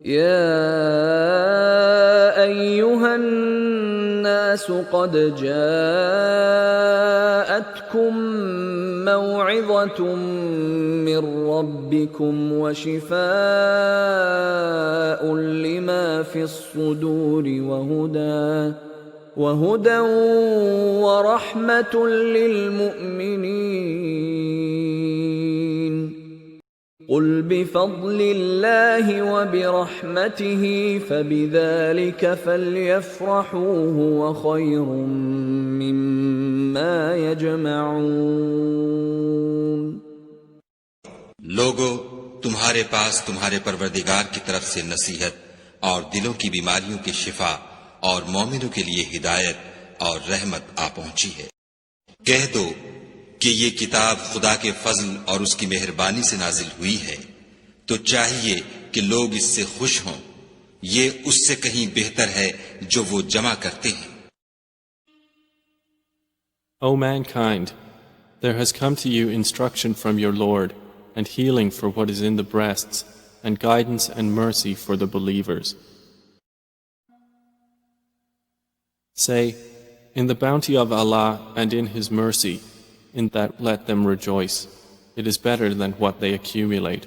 يا أيها الناس قد جاءتكم موعظة من ربكم وشفاء لما في الصدور وهدى ورحمة للمؤمنين قل بفضل الله وبرحمته فبذلك فليفرحوا هو خير مما يجمعون۔ لوگو، تمہارے پاس تمہارے پروردگار کی طرف سے نصیحت اور دلوں کی بیماریوں کی شفا اور مومنوں کے لیے ہدایت اور رحمت آپہنچی ہے۔ کہہ دو کہ یہ کتاب خدا کے فضل اور اس کی مہربانی سے نازل ہوئی ہے، تو چاہیے کہ لوگ اس سے خوش ہوں، یہ اس سے کہیں بہتر ہے جو وہ جمع کرتے ہیں۔ O mankind, there has come to you instruction from your Lord, and healing for what is in the breasts, and guidance and mercy for the believers. Say, in the bounty of Allah and in His mercy, in that let them rejoice. It is better than what they accumulate.